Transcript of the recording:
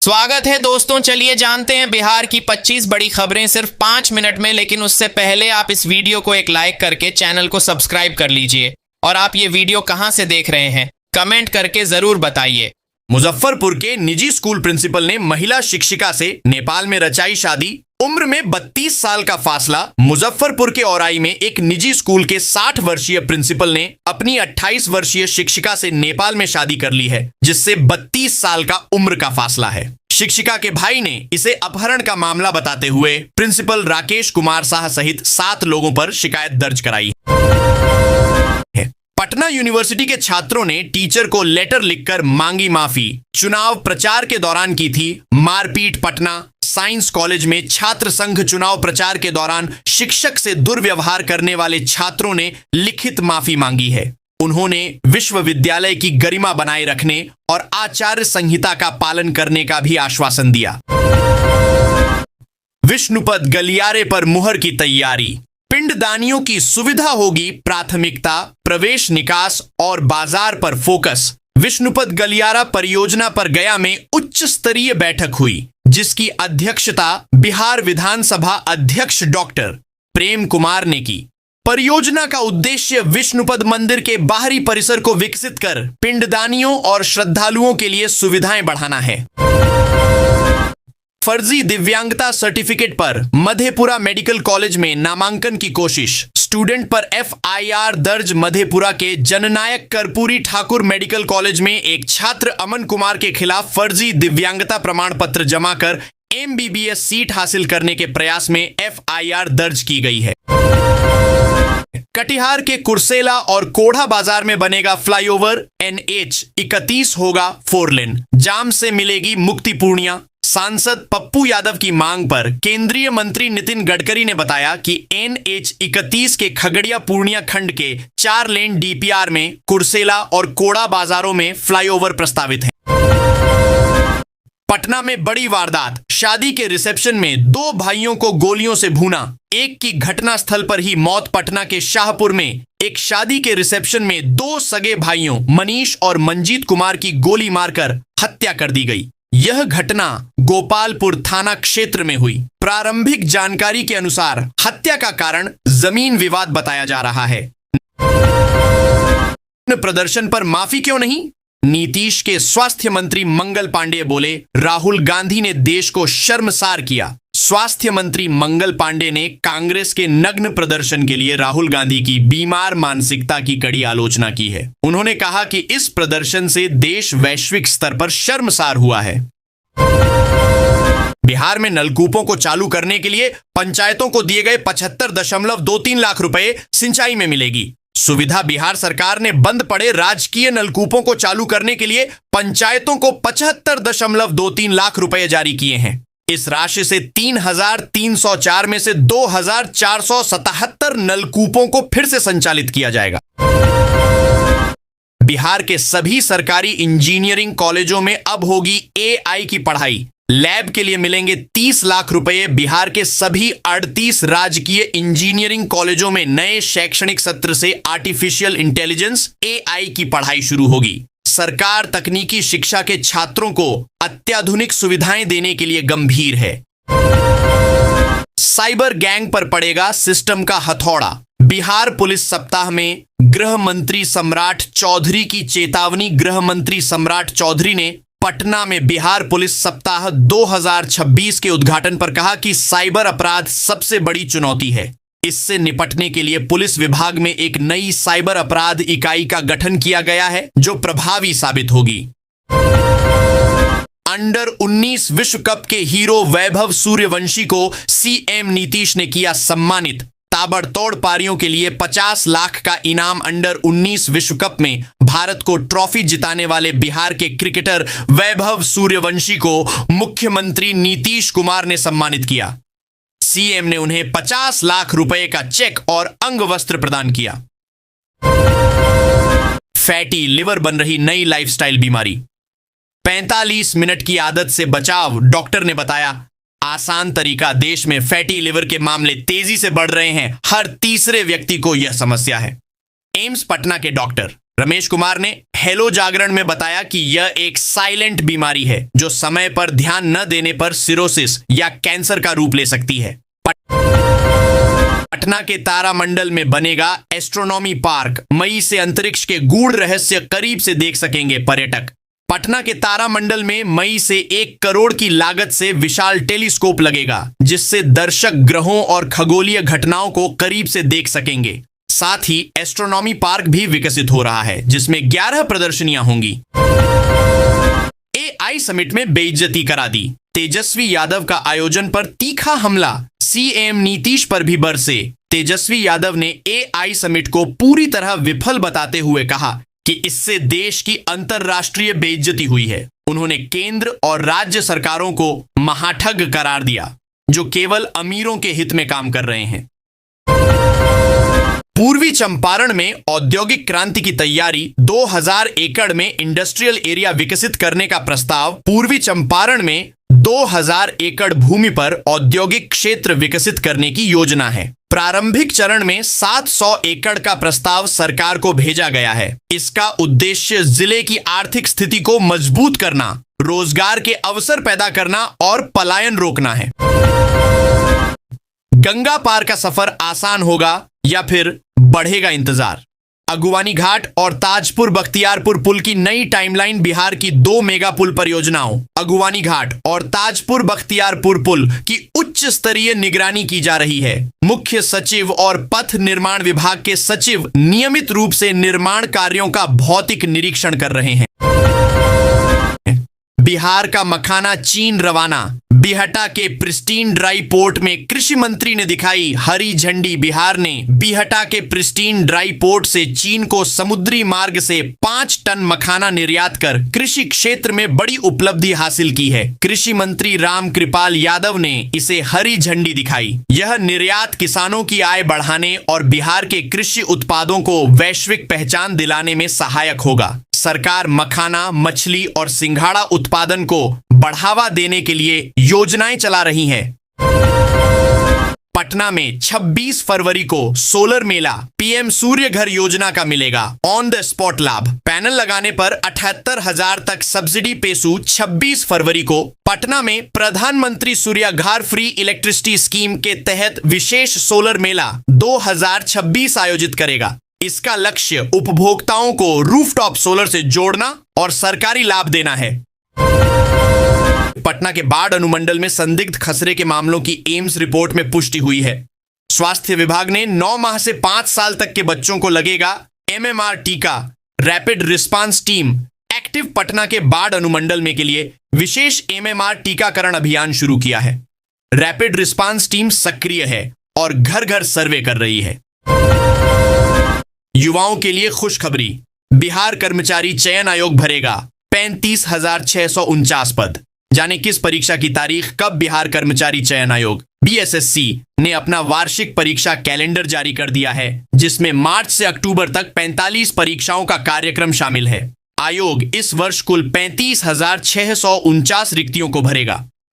स्वागत है दोस्तों। चलिए जानते हैं बिहार की 25 बड़ी खबरें सिर्फ 5 मिनट में। लेकिन उससे पहले आप इस वीडियो को एक लाइक करके चैनल को सब्सक्राइब कर लीजिए। और आप ये वीडियो कहां से देख रहे हैं कमेंट करके जरूर बताइए। मुजफ्फरपुर के निजी स्कूल प्रिंसिपल ने महिला शिक्षिका से नेपाल में रचाई शादी। उम्र में 32 साल का फासला। मुजफ्फरपुर के औराई में एक निजी स्कूल के 60 वर्षीय प्रिंसिपल ने अपनी 28 वर्षीय शिक्षिका से नेपाल में शादी कर ली है, जिससे 32 साल का उम्र का फासला है। शिक्षिका के भाई ने इसे अपहरण का मामला बताते हुए प्रिंसिपल राकेश कुमार शाह सहित 7 लोगों पर शिकायत दर्ज कराई है। पटना यूनिवर्सिटी के छात्रों ने टीचर को लेटर लिखकर मांगी माफी। चुनाव प्रचार के दौरान की थी मारपीट। पटना साइंस कॉलेज में छात्र संघ चुनाव प्रचार के दौरान शिक्षक से दुर्व्यवहार करने वाले छात्रों ने लिखित माफी मांगी है। उन्होंने विश्वविद्यालय की गरिमा बनाए रखने और आचार्य संहिता का पालन करने का भी आश्वासन दिया। विष्णुपद गलियारे पर मुहर की तैयारी। पिंडदानियों की सुविधा होगी प्राथमिकता, प्रवेश निकास और बाजार पर फोकस। विष्णुपद गलियारा परियोजना पर गया में उच्च स्तरीय बैठक हुई, जिसकी अध्यक्षता बिहार विधानसभा अध्यक्ष डॉक्टर प्रेम कुमार ने की। परियोजना का उद्देश्य विष्णुपद मंदिर के बाहरी परिसर को विकसित कर पिंडदानियों और श्रद्धालुओं के लिए सुविधाएं बढ़ाना है। फर्जी दिव्यांगता सर्टिफिकेट पर मधेपुरा मेडिकल कॉलेज में नामांकन की कोशिश। स्टूडेंट पर एफआईआर दर्ज। मधेपुरा के जननायक कर्पूरी ठाकुर मेडिकल कॉलेज में एक छात्र अमन कुमार के खिलाफ फर्जी दिव्यांगता प्रमाण पत्र जमा कर एमबीबीएस सीट हासिल करने के प्रयास में एफआईआर दर्ज की गई है। कटिहार के कुर्सेला और कोढ़ा बाजार में बनेगा फ्लाईओवर। NH 31 होगा 4 लेन। जाम से मिलेगी मुक्ति पूर्णिया। सांसद पप्पू यादव की मांग पर केंद्रीय मंत्री नितिन गडकरी ने बताया कि NH 31 के खगड़िया पूर्णिया खंड के 4 लेन DPR में कुर्सेला और कोड़ा बाजारों में फ्लाईओवर प्रस्तावित है। पटना में बड़ी वारदात। शादी के रिसेप्शन में 2 भाइयों को गोलियों से भूना। एक की घटना स्थल पर ही मौत। पटना के शाहपुर में एक शादी के रिसेप्शन में 2 सगे भाइयों मनीष और मंजीत कुमार की गोली मारकर हत्या कर दी गई। यह घटना गोपालपुर थाना क्षेत्र में हुई। प्रारंभिक जानकारी के अनुसार हत्या का कारण जमीन विवाद बताया जा रहा है। प्रदर्शन पर माफी क्यों नहीं? नीतीश के स्वास्थ्य मंत्री मंगल पांडेय बोले, राहुल गांधी ने देश को शर्मसार किया। स्वास्थ्य मंत्री मंगल पांडेय ने कांग्रेस के नग्न प्रदर्शन के लिए राहुल गांधी की बीमार मानसिकता की कड़ी आलोचना की है। उन्होंने कहा कि इस प्रदर्शन से देश वैश्विक स्तर पर शर्मसार हुआ है। बिहार में नलकूपों को चालू करने के लिए पंचायतों को दिए गए 75.23 लाख रुपए सिंचाई में मिलेगी। सुविधा बिहार सरकार ने बंद पड़े राजकीय नलकूपों को चालू करने के लिए पंचायतों को 75.23 लाख रुपए जारी किए हैं। इस राशि से 3,304 में से 2,477 नलकूपों को फिर से संचालित किया जाएगा। बिहार के सभी सरकारी इंजीनियरिंग कॉलेजों में अब होगी AI की पढ़ाई। लैब के लिए मिलेंगे 30 लाख रुपए। बिहार के सभी 38 राजकीय इंजीनियरिंग कॉलेजों में नए शैक्षणिक सत्र से आर्टिफिशियल इंटेलिजेंस AI की पढ़ाई शुरू होगी। सरकार तकनीकी शिक्षा के छात्रों को अत्याधुनिक सुविधाएं देने के लिए गंभीर है। साइबर गैंग पर पड़ेगा सिस्टम का हथौड़ा। बिहार पुलिस सप्ताह में गृह मंत्री सम्राट चौधरी की चेतावनी। गृह मंत्री सम्राट चौधरी ने पटना में बिहार पुलिस सप्ताह 2026 के उद्घाटन पर कहा कि साइबर अपराध सबसे बड़ी चुनौती है। इससे निपटने के लिए पुलिस विभाग में एक नई साइबर अपराध इकाई का गठन किया गया है, जो प्रभावी साबित होगी। अंडर 19 विश्व कप के हीरो वैभव सूर्यवंशी को CM नीतीश ने किया सम्मानित। ताबड़तोड़ पारियों के लिए 50 लाख का इनाम। अंडर 19 विश्व कप में भारत को ट्रॉफी जिताने वाले बिहार के क्रिकेटर वैभव सूर्यवंशी को मुख्यमंत्री नीतीश कुमार ने सम्मानित किया। CM ने उन्हें 50 लाख रुपए का चेक और अंग वस्त्र प्रदान किया। फैटी लिवर बन रही नई लाइफस्टाइल बीमारी। 45 मिनट की आदत से बचाव। डॉक्टर ने बताया आसान तरीका। देश में फैटी लिवर के मामले तेजी से बढ़ रहे हैं। हर तीसरे व्यक्ति को यह समस्या है। एम्स पटना के डॉक्टर रमेश कुमार ने हेलो जागरण में बताया कि यह एक साइलेंट बीमारी है जो समय पर ध्यान न देने पर सिरोसिस या कैंसर का रूप ले सकती है। पटना के तारामंडल में बनेगा एस्ट्रोनॉमी पार्क। मई से अंतरिक्ष के गूढ़ रहस्य करीब से देख सकेंगे पर्यटक। पटना के तारामंडल में मई से 1 करोड़ की लागत से विशाल टेलीस्कोप लगेगा, जिससे दर्शक ग्रहों और खगोलीय घटनाओं को करीब से देख सकेंगे। साथ ही एस्ट्रोनॉमी पार्क भी विकसित हो रहा है, जिसमें 11 प्रदर्शनियां होंगी। AI समिट में बेइज्जती करा दी। तेजस्वी यादव का आयोजन पर तीखा हमला। CM नीतीश पर भी बरसे। तेजस्वी यादव ने AI समिट को पूरी तरह विफल बताते हुए कहा कि इससे देश की अंतरराष्ट्रीय बेइज्जती हुई है। उन्होंने केंद्र और राज्य सरकारों को महाठग करार दिया, जो केवल अमीरों के हित में काम कर रहे हैं। पूर्वी चंपारण में औद्योगिक क्रांति की तैयारी। 2000 एकड़ में इंडस्ट्रियल एरिया विकसित करने का प्रस्ताव। पूर्वी चंपारण में 2000 एकड़ भूमि पर औद्योगिक क्षेत्र विकसित करने की योजना है। प्रारंभिक चरण में 700 एकड़ का प्रस्ताव सरकार को भेजा गया है। इसका उद्देश्य जिले की आर्थिक स्थिति को मजबूत करना, रोजगार के अवसर पैदा करना और पलायन रोकना है। गंगा पार का सफर आसान होगा या फिर बढ़ेगा इंतजार। अगुवानी घाट और ताजपुर बख्तियारपुर पुल की नई टाइमलाइन। बिहार की 2 मेगा पुल परियोजनाओं अगुवानी घाट और ताजपुर बख्तियारपुर पुल की उच्च स्तरीय निगरानी की जा रही है। मुख्य सचिव और पथ निर्माण विभाग के सचिव नियमित रूप से निर्माण कार्यों का भौतिक निरीक्षण कर रहे हैं। बिहार का मखाना चीन रवाना। बिहटा के प्रिस्टीन ड्राई पोर्ट में कृषि मंत्री ने दिखाई हरी झंडी। बिहार ने बिहटा के प्रिस्टीन ड्राई पोर्ट से चीन को समुद्री मार्ग से 5 टन मखाना निर्यात कर कृषि क्षेत्र में बड़ी उपलब्धि हासिल की है। कृषि मंत्री रामकृपाल यादव ने इसे हरी झंडी दिखाई। यह निर्यात किसानों की आय बढ़ाने और बिहार के कृषि उत्पादों को वैश्विक पहचान दिलाने में सहायक होगा। सरकार मखाना, मछली और सिंघाड़ा उत्पादन को बढ़ावा देने के लिए योजनाएं चला रही है। पटना में 26 फरवरी को सोलर मेला। PM सूर्य घर योजना का मिलेगा ऑन द स्पॉट लाभ। पैनल लगाने पर 78,000 तक सब्सिडी पेशू। 26 फरवरी को पटना में प्रधानमंत्री सूर्याघर फ्री इलेक्ट्रिसिटी स्कीम के तहत विशेष सोलर मेला 2026 आयोजित करेगा। इसका लक्ष्य उपभोक्ताओं को रूफटॉप सोलर से जोड़ना और सरकारी लाभ देना है। पटना के बाढ़ अनुमंडल में संदिग्ध खसरे के मामलों की एम्स रिपोर्ट में पुष्टि हुई है। स्वास्थ्य विभाग ने 9 माह से 5 साल तक के बच्चों को लगेगा MMR टीका। Rapid response team active Patna के बाढ़ अनुमंडल में के लिए विशेष MMR टीकाकरण अभियान शुरू किया है। रैपिड रिस्पांस टीम सक्रिय है और घर घर सर्वे कर रही है। युवाओं के लिए खुशखबरी। बिहार कर्मचारी चयन आयोग भरेगा 35,649 पद। जाने किस परीक्षा की तारीख कब। बिहार कर्मचारी चयन आयोग BSSC ने अपना वार्षिक परीक्षा कैलेंडर जारी कर दिया है, जिसमें मार्च से अक्टूबर तक 45 परीक्षाओं का कार्यक्रम शामिल है। आयोग इस वर्ष कुल 35,649 रिक्तियों को भरेगा।